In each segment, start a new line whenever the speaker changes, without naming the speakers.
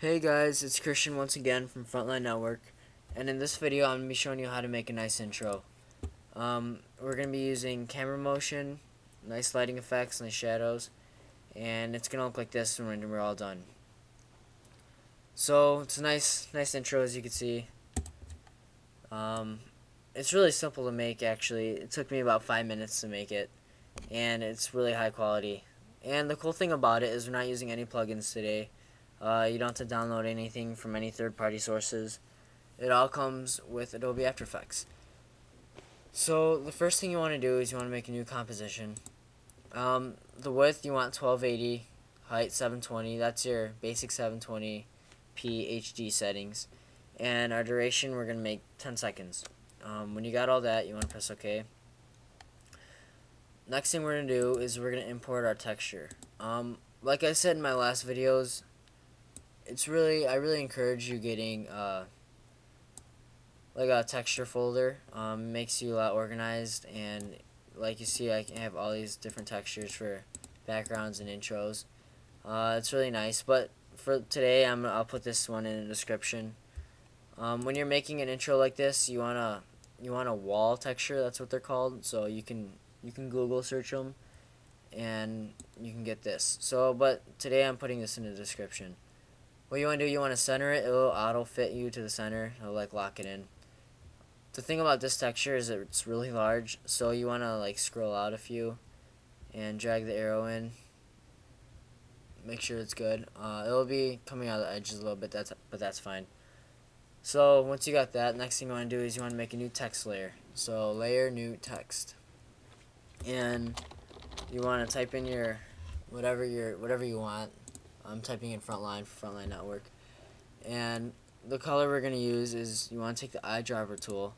Hey guys, it's Christian once again from Frontline Network, and in this video I'm going to be showing you how to make a nice intro. We're going to be using camera motion, nice lighting effects, nice shadows, and it's going to look like this when we're all done. So it's a nice intro, as you can see. It's really simple to make. Actually, it took me about 5 minutes to make it, and it's really high quality. And the cool thing about it is we're not using any plugins today. You don't have to download anything from any third-party sources. It all comes with Adobe After Effects. So the first thing you want to do is you want to make a new composition. The width you want 1280, height 720. That's your basic 720p HD settings. And our duration we're going to make 10 seconds. When you got all that, you want to press OK. Next thing we're going to do is we're going to import our texture. Like I said in my last videos, I really encourage you getting like a texture folder. Makes you a lot organized, and like you see, I can have all these different textures for backgrounds and intros. It's really nice, but for today I'll put this one in the description. When you're making an intro like this, you want a wall texture. That's what they're called. So you can Google search them, and you can get this. But today I'm putting this in the description. What you want to do, you want to center it. It'll auto fit you to the center. It'll like lock it in. The thing about this texture is that it's really large, so you want to like scroll out a few and drag the arrow in. Make sure it's good. It'll be coming out of the edges a little bit, but that's fine. So once you got that, next thing you want to do is you want to make a new text layer. So layer, new text, and you want to type in your whatever you want. I'm typing in Frontline for Frontline Network, and the color we're going to use is, you want to take the eyedropper tool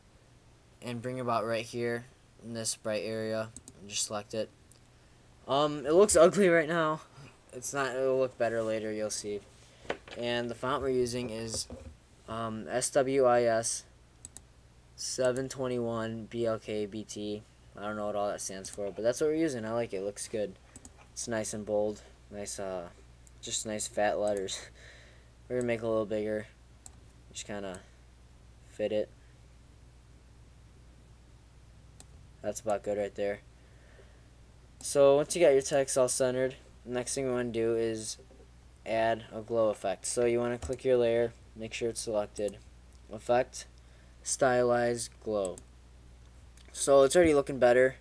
and bring about right here in this bright area and just select it. It looks ugly right now. It's not. It'll look better later, you'll see. And the font we're using is SWIS 721 BLK-BT. I don't know what all that stands for, but that's what we're using. I like it. It looks good. It's nice and bold. Nice, just nice fat letters. We're gonna make it a little bigger. Just kind of fit it. That's about good right there. So once you got your text all centered, the next thing we want to do is add a glow effect. So you want to click your layer, make sure it's selected, effect, stylize glow. So it's already looking better,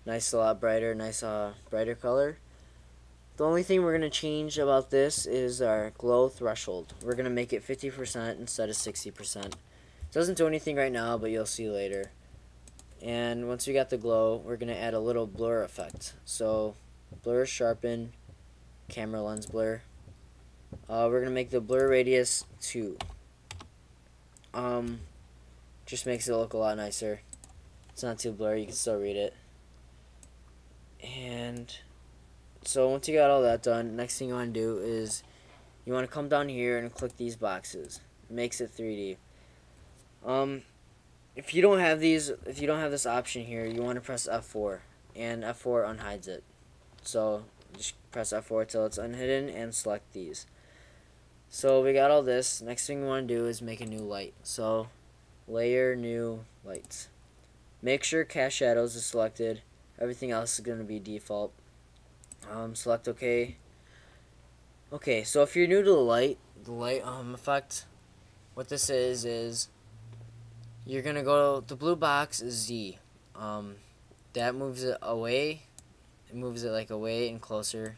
nice, a lot brighter, nice brighter color. The only thing we're going to change about this is our glow threshold. We're going to make it 50% instead of 60%. It doesn't do anything right now, but you'll see later. And once we got the glow, we're going to add a little blur effect. So blur, sharpen, camera lens blur. We're going to make the blur radius 2. Just makes it look a lot nicer. It's not too blurry, you can still read it. And so once you got all that done, next thing you want to do is you want to come down here and click these boxes. It makes it 3D. If you don't have this option here, you want to press F4, and F4 unhides it. So just press F4 till it's unhidden and select these. So we got all this. Next thing we want to do is make a new light. So layer, new lights. Make sure cast shadows is selected. Everything else is going to be default. Select OK. Okay, so if you're new to the light effect, what this is you're gonna go. The blue box is Z. That moves it away. It moves it like away and closer.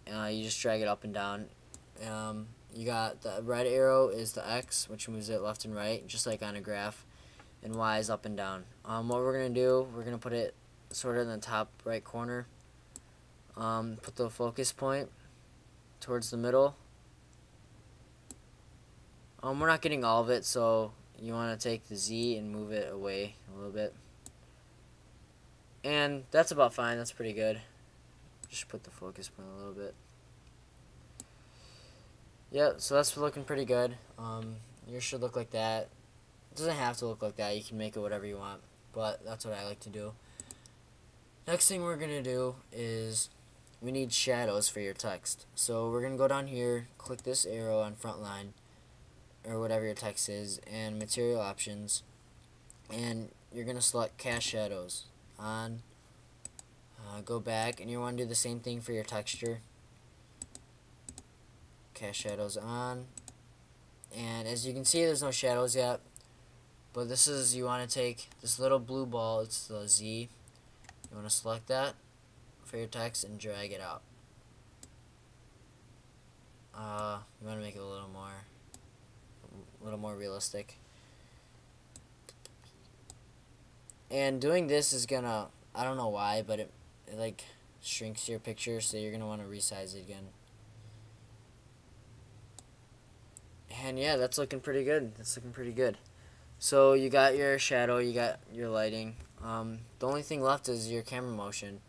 You just drag it up and down. You got the red arrow is the X, which moves it left and right, just like on a graph, and Y is up and down. What we're gonna do, we're gonna put it sort of in the top right corner. Put the focus point towards the middle. We're not getting all of it, so you want to take the Z and move it away a little bit. And that's about fine. That's pretty good. Just put the focus point a little bit. Yeah, so that's looking pretty good. Yours should look like that. It doesn't have to look like that. You can make it whatever you want, but that's what I like to do. Next thing we're going to do is we need shadows for your text. So we're going to go down here, click this arrow on front line, or whatever your text is, and material options, and you're going to select cast shadows on. Go back, and you want to do the same thing for your texture. Cast shadows on, and as you can see, there's no shadows yet, but this is, you want to take this little blue ball, it's the Z, you want to select that for your text and drag it out. You want to make it a little more realistic. And doing this is gonna, I don't know why, but it like shrinks your picture, so you're gonna want to resize it again. And yeah, that's looking pretty good. That's looking pretty good. So you got your shadow, you got your lighting. The only thing left is your camera motion.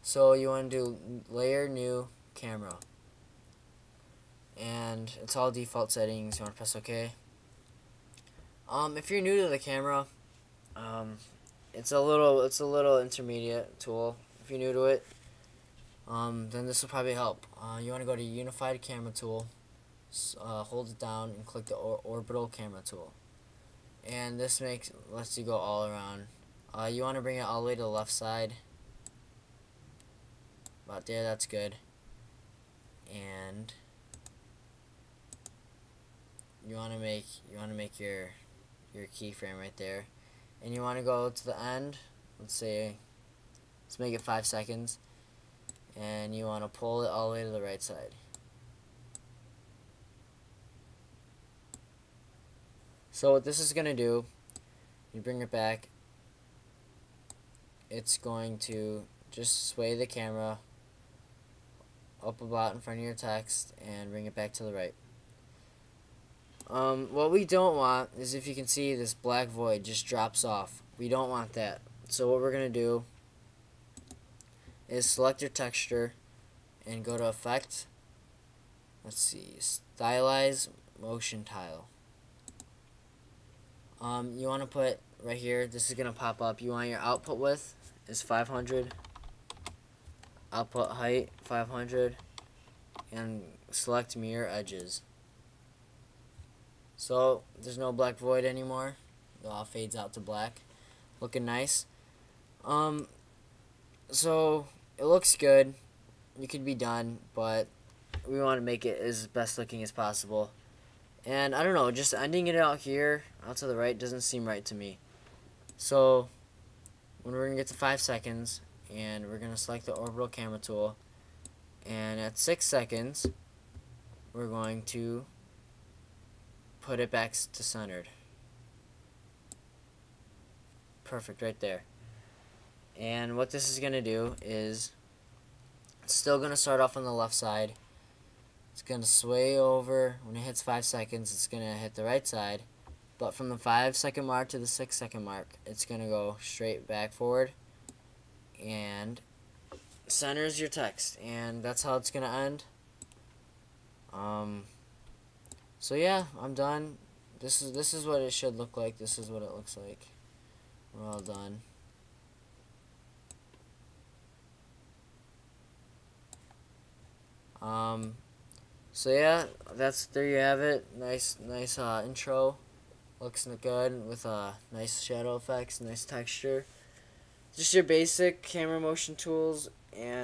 So you want to do layer new camera. And it's all default settings. You want to press OK. If you're new to the camera, it's a little intermediate tool. If you're new to it, then this will probably help. You want to go to Unified Camera Tool, hold it down, and click the Orbital Camera Tool. And this lets you go all around. You want to bring it all the way to the left side. About there, that's good. And you want to make your keyframe right there, and you want to go to the end. Let's make it 5 seconds, and you want to pull it all the way to the right side. So what this is going to do, you bring it back, it's going to just sway the camera up about in front of your text and bring it back to the right. What we don't want is, if you can see, this black void just drops off. We don't want that. So what we're going to do is select your texture and go to Effect. Let's see, Stylize Motion Tile. You want to put right here, this is going to pop up, you want your output width is 500, output height 500, and select mirror edges. So there's no black void anymore. It all fades out to black. Looking nice. So it looks good. You could be done, but we want to make it as best looking as possible. And I don't know, just ending it out here, out to the right, doesn't seem right to me. So when we're going to get to 5 seconds, and we're going to select the orbital camera tool, and at 6 seconds, we're going to put it back to centered. Perfect, right there. And what this is going to do is, it's still going to start off on the left side. It's going to sway over. When it hits 5 seconds, it's going to hit the right side. But from the 5 second mark to the 6 second mark, it's going to go straight back forward and centers your text. And that's how it's going to end. So yeah, I'm done. This is what it should look like. This is what it looks like. We're all done. So yeah, there you have it. Nice intro. Looks good with nice shadow effects, nice texture. Just your basic camera motion tools, and